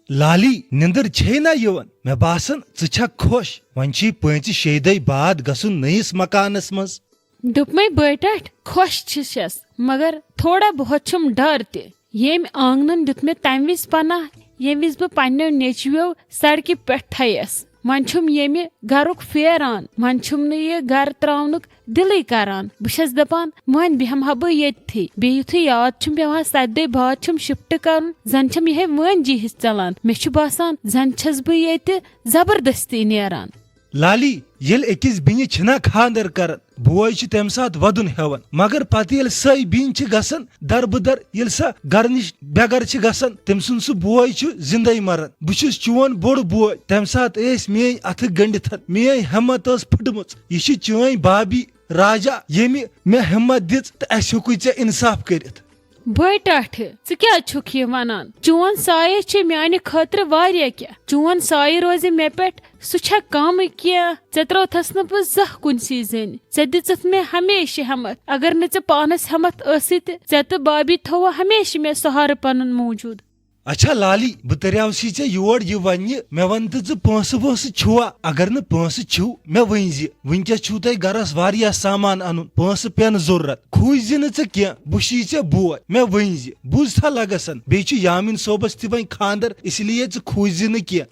लाली निंदर छे ना यवन मे बासन च खुश वन 5-6 दह बाद गसुन नयिस मकानस मज दुपमे बेटट खुश छस मगर थोड़ा बहुत छुम डर ते येम आंगनन दुत मे तम विज पनाह ये विज ब पन्नो नेचव्यो सड़क पे थयस वन छुम येमे गरुक फेरान वन छुम न ये गर त्रावनुक दिल करान बस दपान वन बेहमा बह ये बे युथ याद छुम पेवान 7 दह बाद छुम शिफ्ट कर जन छम ये वन जी हिस चलान मे बासान जन छस बह ये जबरदस्ती नेरान। लाली येल अकिस बिन छना खानदर कर बोय छ तम साथ वदुन हेवन मगर पत येल सई बिन छ गसन दरबदर येल सा घर निश बेगर छ गसन तम सुन सु बोय छ जिंदई मरन बुछस चोन बोड़ बोय तम साथ एस मे अथ गंडित मे हिम्मत अस फटमुच ये छ चोय बाबी राजा येमि मे हिम्मत दिस त अस हेकु चे इंसाफ करित। बे टाठ च क्या छुक ये वनान चोन साये छ म्याने खतर वारिया क्या चोन साये रोजे मे पेट सह कम क्या ऐ त्रोथस न बह जह कुनसी जन ऐ दिचत मे हमेशा हिम्मत अगर न पानस हिम्मत ऐ तो बाबी थो हमेशा मे सहार पन मौजूद। अच्छा लाली बह तरियावसी चे योर यह वन मे वन तो पोस वोस छुआ अगर न पोस छु मे वन वनकस छु तह गरस वारिया सामान अनु पोस पेन जरूरत खूज न क्या बुशी चे बोय मे वन बुझा लगसन बे यामिन सोबस ति वन खानदर इसलिए खूज न क्या।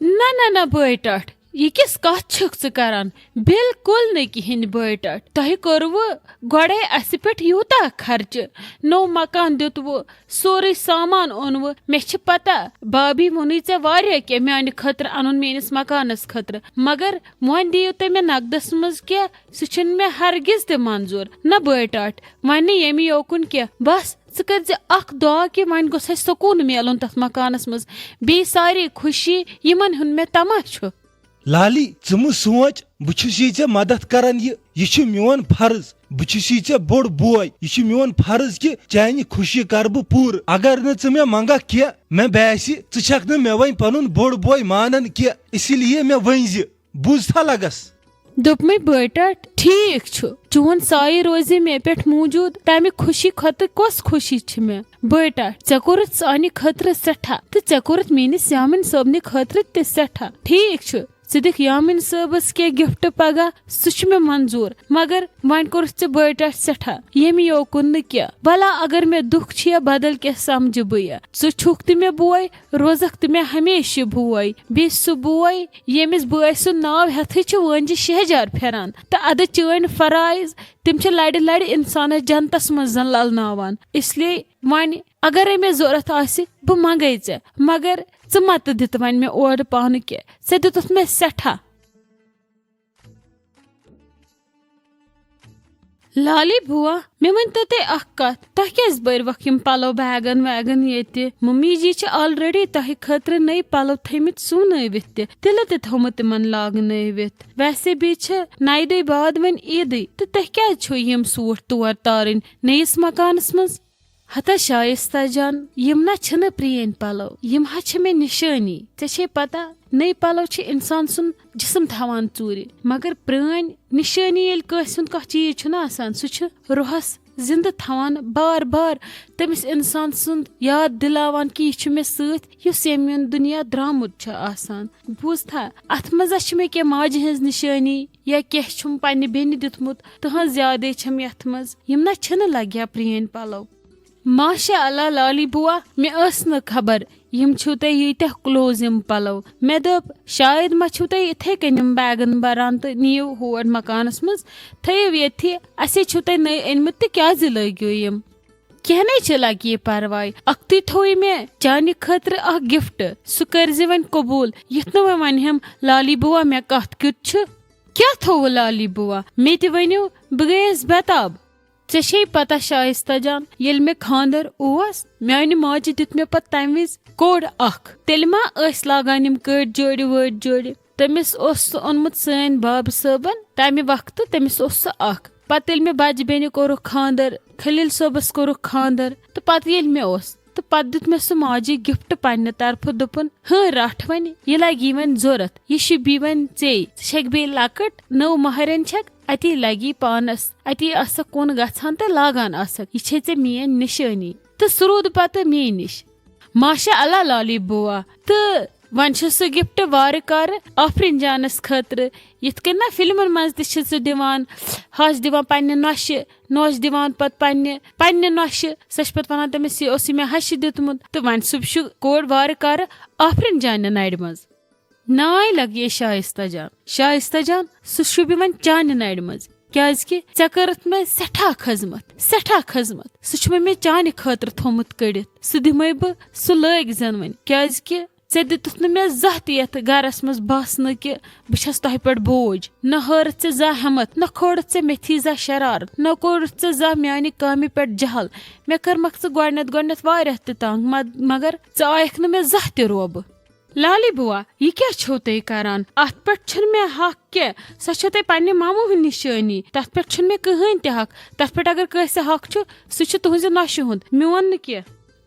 ना बेटट ये किस कत छुक करान बिल्कुल न कहें बेटट तह कर्व गोड़े अस पे यूता खर्च नो मकान दितव सोरे सामान ओनव मे पता बाबी वोन ऐ क्या म्यान खतर अन मेस मकानस खतर मगर वन दियो तुम मे नकदस मज क्या सह मे हरगिज त मंजूर न बेटट वन ये योकुन क्या बस कर दुआ कि वन गोस सुकून मिलन तथ मकानस मज बे सारी खुशी यमन हुन मे तमाश। लाली च सोच बुछुस ये मदद करान यह मोन फर्ज बुछुस ये बोड़ बोय यह मोन फर्ज कि चानि खुशी कर बह पूर अगर न मे मंगा क्या मे बासी छक न मे वन पन बोड़ बोय मानन क्या इसलिए मे वन बुझा लगस। दुपमे बेटट ठीक चोन साये रोजे मे पे मौजूद तमि खुशी खत कस खुशी मे बेटट ऐ कोरुत सानि खतर सठा तो ऐ कोरुत मेनिस यामिन सबनि खतर ते सठा ठीक दिख यामिन सबस के गिफ्ट पगह सह मे मंजूर मगर वन कोरुत बेटट सठा येम योकुन न क्या भला अगर मे दुख या बदल क्या समझ बह छुक त मे बोय रोजक त मे हमेशा बोय बे सह बोय येमिस बोय सु नाव हेथ वंज शहजार फेरान तो अद चन फराइज तम लड़ लड़ इंसान जनतस मज ललनावान इसलिए वन अगर मे जरूरत आसि बह मंगे ऐ मगर च मत दित वन मे ओर पान क्या दित मे सठा। लाली बुआ मे वन तो तह कत तह क्या बरवक पलो बैगन वैगन ये मम्मी जी ऑलरेडी तह खतर नई पलो थमित सुनवित तिल थोमुत तिमन लागनवित वैसे भी नई दह बाद वन ईद तो तह क्या यम सूट तोर तारन नयिस मकानस मज हता शाइस्ता जान यम ना छन प्रेन पलो यम हा मे निशानी ऐ पता नई पलो इंसान सुन जिसम थवान चूर मगर प्रान निशानी ये कस कह चीज आसान सह रोहस जिंद थवान बार बार तमिस इंसान सुंद याद दिलावान कि यह मे सत यमुन दुनिया द्रामुत आसान बूझा अत मज मे क्या माज हज निशानी या क्या पन्ने बेन दितमुत तहज यादे छम यथ मज यम ना छन लग्या प्रेन पलो। माशा अल्लाह लाली बुआ मे न खबर यम छु तह यीत्या क्लोज यम पलो मे दप शायद मा छु तह इथे कन बैगन बरान तो नियो होर मकानस मज थयो ये असे छु तह नई अनमत तो क्या लग्यो यम कह नहीं लग ये परवाय अख्ती थो मे चाने खतर अ गिफ्ट सह कर वन कबूल यथ न वन हम लाली बुआ मे कत क्युत क्या थो लाली बुआ मे त वनो बह गयस बेताब ऐ पता शाइस्ता जान ये मे खानदर ओस म्यान माज दित मे पत तम विज कोड तेल मा लागान यम कड़ जोड़ वड़ जोड़ तमिस ओनमुत सन बाब सबन तमि वक्त तमिस पत मे बज बेन कोर खानदर खलील सोबस कोर खानदर तो पत ये मे तो पत दित मे सह माजी गिफ्ट पन्ने तरफ दोपन हाँ रट वन यह लगी वन जरूरत यह बी वन े बे लकट नौ महरन अति लगी पानस अति आसक कुन गछान तो लागान आसक यह मेन निशानी तो सह रूद पत मे निश माशा अल्लाह लाली बुआ तो वन सह गिफ्ट वार कार आफरीन जानस खतर यथ कन ना फिल्मन मज तह दिवान हश दिवान पन्ने नौशे नौश दिवान पत पन्ने नौशे सह पत वनान तमिस ये मे हश दितमुत तो वन सह कोर वार कार आफरीन जान नड़ मज नाय लगे शाइस्ता जान सह शुभ वन चान नड़ मज क्या करत मे सठा खजमत सह मे चान खतर थोमुत कड़ित सह दिमे बह सह लग जन वन क्या दितुत मे जह तथ गरस मज बसन कि बस तह पे बोझ न हरत जा हिम्मत न खोड़त मेथी जा शरारत न कोड़त जा मानी कामि पे जहल मे करमक गोडनथ वारियाह तंग मगर आयक न मे जह त रोब लाली बुआ यह क्या छो तुम करान अत पे मे हक क्या सह तुम पन्ने मामू हूं निशानी तथ पे मे कहें त हक तथ पे अगर कैसे हक सह तुहज नशे हुंद मोन न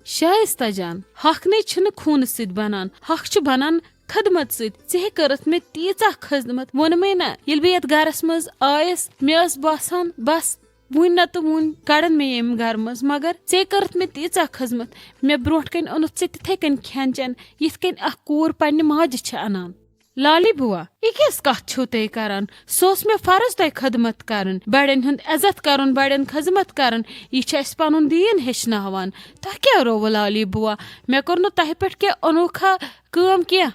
शाइस्ता जान हक ने खून सत बनान हक बनान खदमत सह करत मे तीचा खदमत वोन मे ना ये बह ये गरस मज आयस मे बासान बस वन ना तो वन कड़न मे यम गर मज मगर ऐ करत मे तीचा खदमत मे ब्रोट कन ओनुत तिथे कन खेन चेन यथ कन अख कूर पन्ने माज अनान लाली बुआ यह किस कथ छो तुम करान सह मे फर्ज तुम खदमत करन बड़न हुंद इज्जत करन बड़न खदमत करन यह पन दीन हेचनावान तह क्या रोव लाली बुआ मे कोर न तह पे क्या अनोखा कम क्या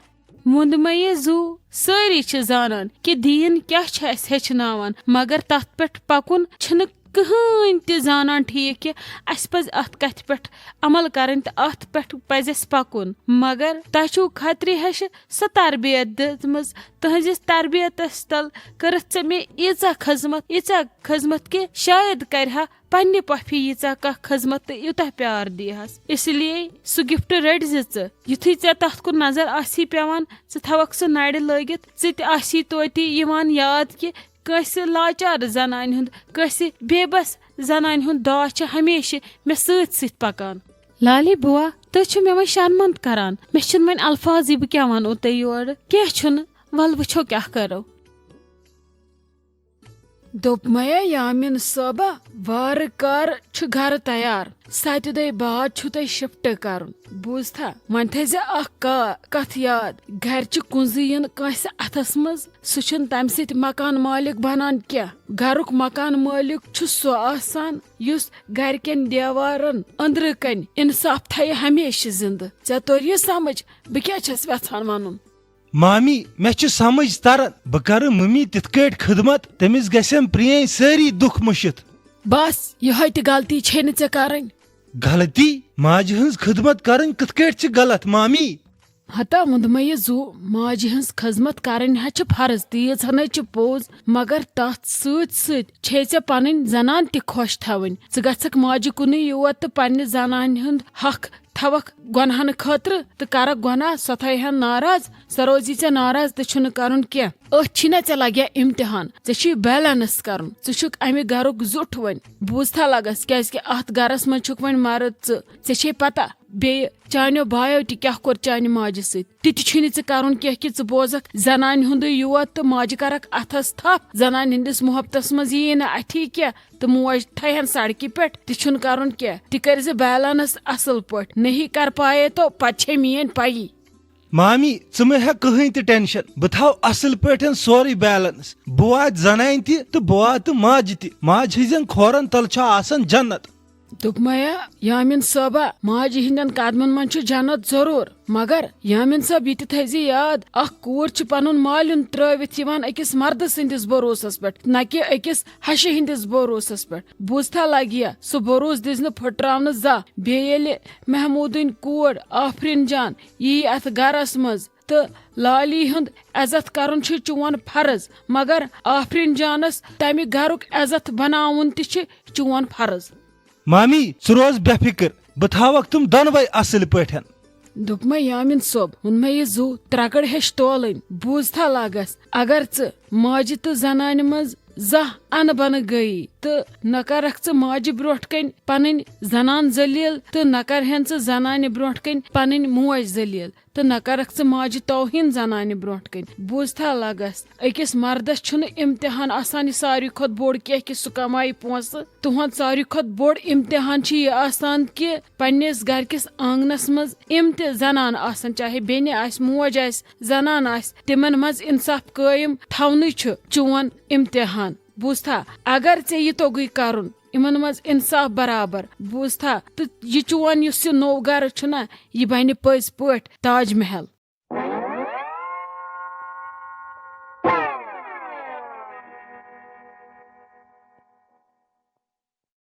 वोंद मे ये जू सारी जानान कि दीन क्या हेचनावान मगर तथ पे पकुन कहीं त जानान ठीक कि अस पज अत कथ पे अमल करन तो अत पे पज पकुन मगर तह खतरी हश सह तरबियत दितमज तहजिस तरबियतस तल करत मे यीचा खजमत कि शायद करहा पन्ने पफी यीचा कह खजमत तो यूतः प्यार दिहस इसलिए सह गिफ्ट रट युथी ऐ तथ कुन नजर आसी पेवान थवक सह नड़ लगित ती तोती यिवान याद कि कैसे लाचार जनान हुंद कैसे बेबस जनान हुंद दा हमेशा मे सत पकान लाली बुआ तुम मे वो शर्मंद करान मे वन अल्फाज बह क्या वनो तुम योर क्या वल वो क्या करो दोप मया यामिन सोबा वार कार घर तैयार 7 दह बाद तुम शिफ्ट कर बूज था वन थे कथ याद घर कुंजीन कंस अथस मज सह तम सत मकान मालिक बनान क्या घरुक मकान मालिक सो आसान युस घरकन देवारन अंदर कन इंसाफ थे हमेशा जिंद ऐ तोर यह समझ बह क्या यछान वन मामी मे समझ तरन बह कर मम्मी तिथ खदमत तमिस गम प्रें सारी दुख मुशित बस यह गलती छे न कर गलती माज हज खदमत कर कथ गलत मामी हता वोंद मे यह जू माज हज खदमत करन फर्ज तीज हन पोज मगर तथ सत पन जनान त खुश थवन गक माज कुन योत तो पन्ने जनान हुंद हक थवक गुनहन खतर तो कर गुनाह सो थन नाराज सो रोजी ऐ नाराज तो कर क्या अना ऐ लगे इम्तिहान ऐ बैलेंस कर अमि घरुक जुठ वन बूझा लगस क्या अत गरस मज वन मर्द ऐ पता बे चानो बायो क्या कोर चान माज सत कर क्या बोजक जनान हुंद योत तो माज करक अथस थप जनान हंदिस मोहब्बतस मज यी ना अथी क्या तो मोज थहन सड़क पे तुम कर क्या कर बैलेंस असल पे नहीं कर पाए तो पे मीन पई मामी मे हे कहीं टेंशन बह थव असल पे सोरे बैलेंस बह वात जनान तो बह वात माज माज हजन खोरन तल आसान जन्नत दोप मया यामिन सोबा माज हिंदन कदमन मन जन्नत जरूर मगर यामिन सब ये थे याद कूर पन मालिन त्रवित अकिस मर्द सदिस भरोसस पे न कि अकिस हशे हंदिस भरोसस पे बूझा लगिया सह भरोस दिज फुट्रावन जा बे महमूदन कूर आफरीन जान यी अत गरस मज तो लाली हुंद इज्जत करन चोन फर्ज मगर आफरीन जानस तमि घरुक इज्जत बनावन चोन फर्ज मामी च रोज बेफिक्र बह थवक तुम दोनवे असल पे दोप मे यामिन सोब वोन मे यह जू त्रकड़ हेश तोलन बूझा लगस अगर माज तो जनान मज जह अन बन गई तो न करख च माजि ब्रोट कन पन जनान जलील तो न करहन च जनान ब्रोट कन पन मोज जलील तो न करख च माजि तौहीन जनान ब्रोट कन बूझता लगस अकिस मर्दस छुन इम्तिहान आसान यह सारी खोत बोड़ कह कि सह कमाई पोस तुहद सारी खोत बोड़ इम्तिहान यह आसान कि पन्निस घर किस आंगनस मज इम ते जनान आसन चाहे बेने आस मोज आस जनान आस तिमन मज इंसाफ कायम थवन छु चोन इम्तिहान बूझता अगर ऐ यह तोगुई करुन इमन मज इंसाफ बराबर बूझता तो यह चोन यह नौ गर छुना यह बन पज पट ताज महल।